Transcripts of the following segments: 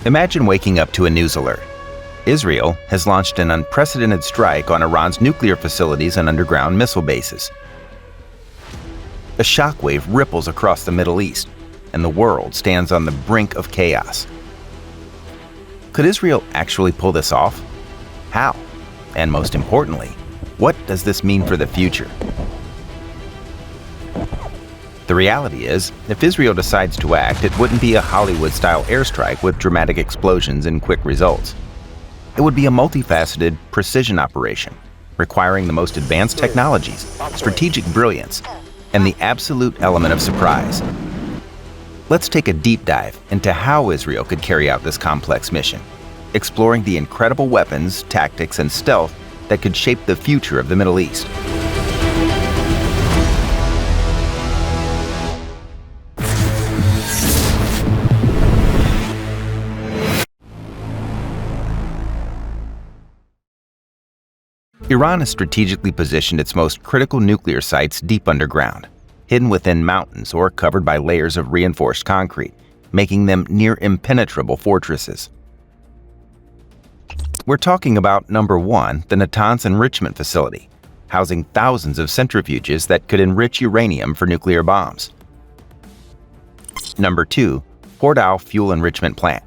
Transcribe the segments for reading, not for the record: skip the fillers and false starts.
Imagine waking up to a news alert. Israel has launched an unprecedented strike on Iran's nuclear facilities and underground missile bases. A shockwave ripples across the Middle East, and the world stands on the brink of chaos. Could Israel actually pull this off? How? And most importantly, what does this mean for the future? The reality is, if Israel decides to act, it wouldn't be a Hollywood-style airstrike with dramatic explosions and quick results. It would be a multifaceted precision operation, requiring the most advanced technologies, strategic brilliance, and the absolute element of surprise. Let's take a deep dive into how Israel could carry out this complex mission, exploring the incredible weapons, tactics, and stealth that could shape the future of the Middle East. Iran has strategically positioned its most critical nuclear sites deep underground, hidden within mountains or covered by layers of reinforced concrete, making them near impenetrable fortresses. We're talking about number 1, the Natanz Enrichment Facility, housing thousands of centrifuges that could enrich uranium for nuclear bombs. Number 2, Fordow Fuel Enrichment Plant,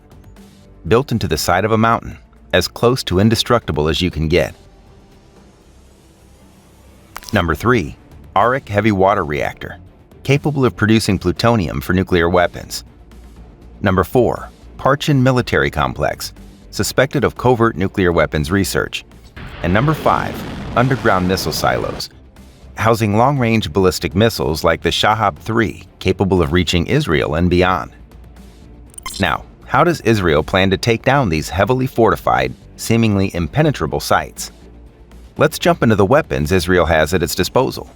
built into the side of a mountain, as close to indestructible as you can get. Number 3, Arik Heavy Water Reactor, capable of producing plutonium for nuclear weapons. Number 4, Parchin Military Complex, suspected of covert nuclear weapons research. And number 5, underground missile silos, housing long-range ballistic missiles like the Shahab-3, capable of reaching Israel and beyond. Now, how does Israel plan to take down these heavily fortified, seemingly impenetrable sites? Let's jump into the weapons Israel has at its disposal,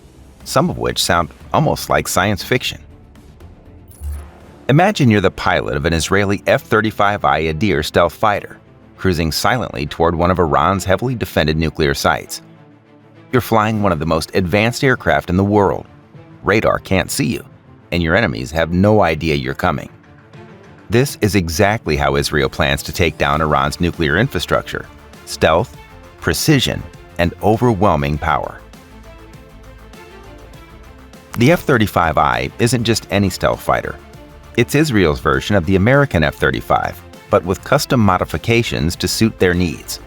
some of which sound almost like science fiction. Imagine you're the pilot of an Israeli F-35I Adir stealth fighter, cruising silently toward one of Iran's heavily defended nuclear sites. You're flying one of the most advanced aircraft in the world. Radar can't see you, and your enemies have no idea you're coming. This is exactly how Israel plans to take down Iran's nuclear infrastructure: stealth, precision, and overwhelming power. The F-35I isn't just any stealth fighter. It's Israel's version of the American F-35, but with custom modifications to suit their needs.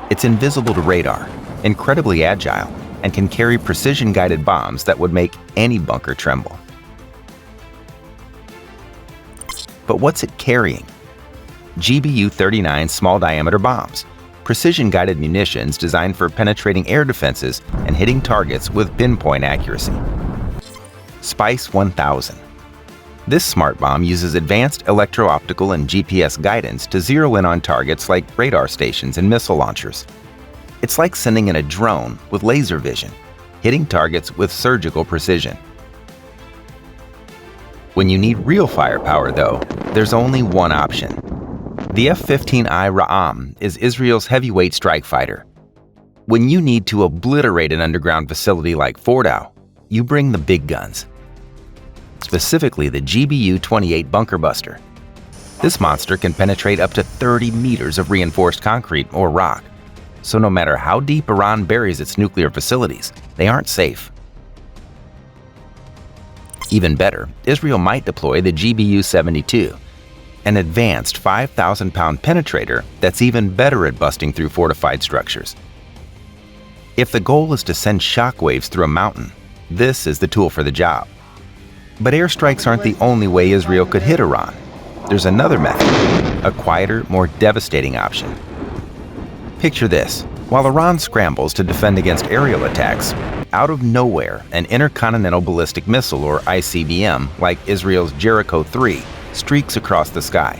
It's invisible to radar, incredibly agile, and can carry precision-guided bombs that would make any bunker tremble. But what's it carrying? GBU-39 small-diameter bombs, precision-guided munitions designed for penetrating air defenses and hitting targets with pinpoint accuracy. Spice 1000. This smart bomb uses advanced electro-optical and GPS guidance to zero in on targets like radar stations and missile launchers. It's like sending in a drone with laser vision, hitting targets with surgical precision. When you need real firepower, though, there's only one option. The F-15I Ra'am is Israel's heavyweight strike fighter. When you need to obliterate an underground facility like Fordow, you bring the big guns. Specifically the GBU-28 Bunker Buster. This monster can penetrate up to 30 meters of reinforced concrete or rock, so no matter how deep Iran buries its nuclear facilities, they aren't safe. Even better, Israel might deploy the GBU-72, an advanced 5,000-pound penetrator that's even better at busting through fortified structures. If the goal is to send shockwaves through a mountain, this is the tool for the job. But airstrikes aren't the only way Israel could hit Iran. There's another method, a quieter, more devastating option. Picture this. While Iran scrambles to defend against aerial attacks, out of nowhere, an intercontinental ballistic missile, or ICBM, like Israel's Jericho-3, streaks across the sky.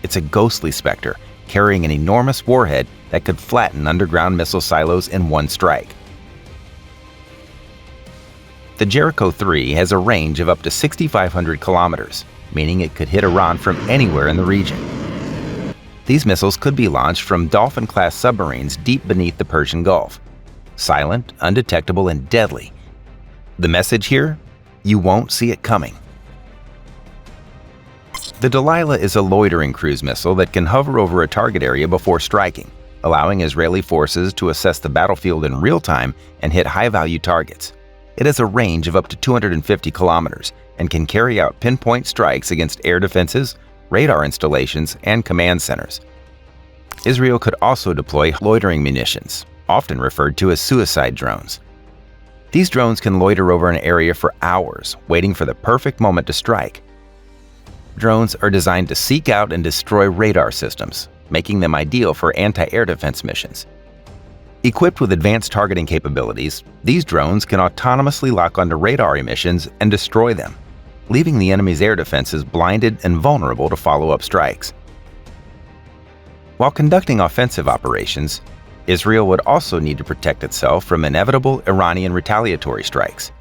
It's a ghostly specter, carrying an enormous warhead that could flatten underground missile silos in one strike. The Jericho-3 has a range of up to 6,500 kilometers, meaning it could hit Iran from anywhere in the region. These missiles could be launched from Dolphin-class submarines deep beneath the Persian Gulf. Silent, undetectable, and deadly. The message here? You won't see it coming. The Delilah is a loitering cruise missile that can hover over a target area before striking, allowing Israeli forces to assess the battlefield in real time and hit high-value targets. It has a range of up to 250 kilometers and can carry out pinpoint strikes against air defenses, radar installations, and command centers. Israel could also deploy loitering munitions, often referred to as suicide drones. These drones can loiter over an area for hours, waiting for the perfect moment to strike. Drones are designed to seek out and destroy radar systems, making them ideal for anti-air defense missions. Equipped with advanced targeting capabilities, these drones can autonomously lock onto radar emissions and destroy them, leaving the enemy's air defenses blinded and vulnerable to follow-up strikes. While conducting offensive operations, Israel would also need to protect itself from inevitable Iranian retaliatory strikes.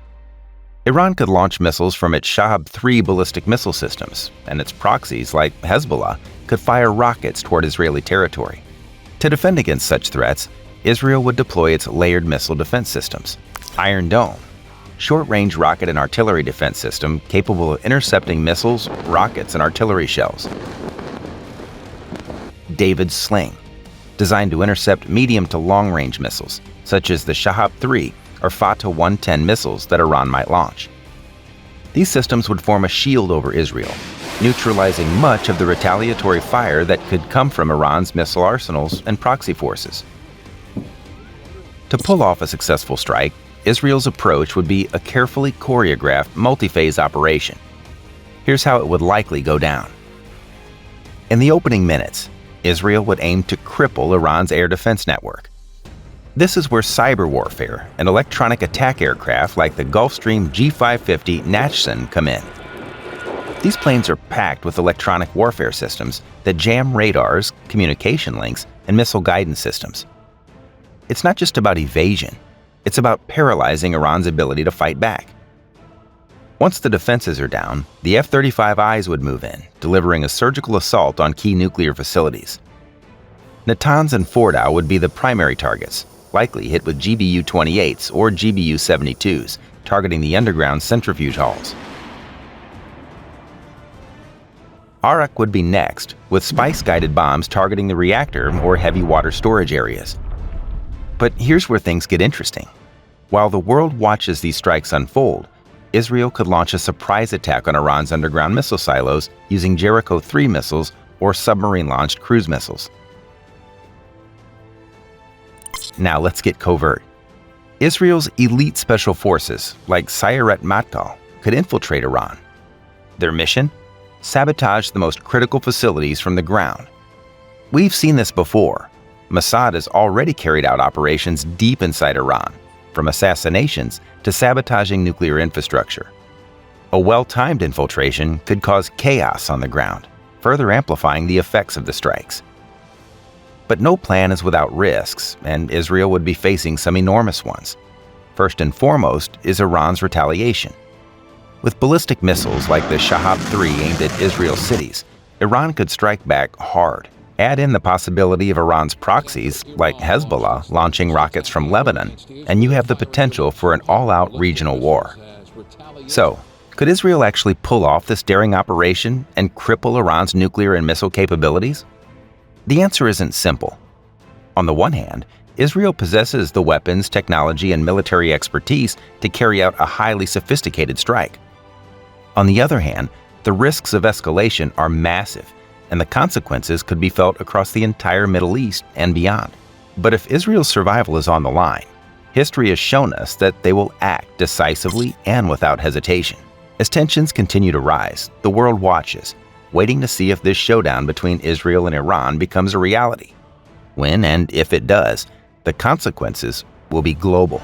Iran could launch missiles from its Shahab-3 ballistic missile systems, and its proxies, like Hezbollah, could fire rockets toward Israeli territory. To defend against such threats, Israel would deploy its layered missile defense systems. Iron Dome, short-range rocket and artillery defense system capable of intercepting missiles, rockets, and artillery shells. David's Sling, designed to intercept medium to long-range missiles, such as the Shahab-3 or Fateh 110 missiles that Iran might launch. These systems would form a shield over Israel, neutralizing much of the retaliatory fire that could come from Iran's missile arsenals and proxy forces. To pull off a successful strike, Israel's approach would be a carefully choreographed multi-phase operation. Here's how it would likely go down. In the opening minutes, Israel would aim to cripple Iran's air defense network. This is where cyber warfare and electronic attack aircraft like the Gulfstream G550 Nachshon come in. These planes are packed with electronic warfare systems that jam radars, communication links, and missile guidance systems. It's not just about evasion, it's about paralyzing Iran's ability to fight back. Once the defenses are down, the F-35Is would move in, delivering a surgical assault on key nuclear facilities. Natanz and Fordow would be the primary targets, likely hit with GBU-28s or GBU-72s, targeting the underground centrifuge halls. Arak would be next, with spice-guided bombs targeting the reactor or heavy water storage areas. But here's where things get interesting. While the world watches these strikes unfold, Israel could launch a surprise attack on Iran's underground missile silos using Jericho-3 missiles or submarine-launched cruise missiles. Now let's get covert. Israel's elite special forces, like Sayeret Matkal, could infiltrate Iran. Their mission? Sabotage the most critical facilities from the ground. We've seen this before. Mossad has already carried out operations deep inside Iran, from assassinations to sabotaging nuclear infrastructure. A well-timed infiltration could cause chaos on the ground, further amplifying the effects of the strikes. But no plan is without risks, and Israel would be facing some enormous ones. First and foremost is Iran's retaliation. With ballistic missiles like the Shahab-3 aimed at Israel's cities, Iran could strike back hard. Add in the possibility of Iran's proxies, like Hezbollah, launching rockets from Lebanon, and you have the potential for an all-out regional war. So, could Israel actually pull off this daring operation and cripple Iran's nuclear and missile capabilities? The answer isn't simple. On the one hand, Israel possesses the weapons, technology, and military expertise to carry out a highly sophisticated strike. On the other hand, the risks of escalation are massive, and the consequences could be felt across the entire Middle East and beyond. But if Israel's survival is on the line, history has shown us that they will act decisively and without hesitation. As tensions continue to rise, the world watches, waiting to see if this showdown between Israel and Iran becomes a reality. When and if it does, the consequences will be global.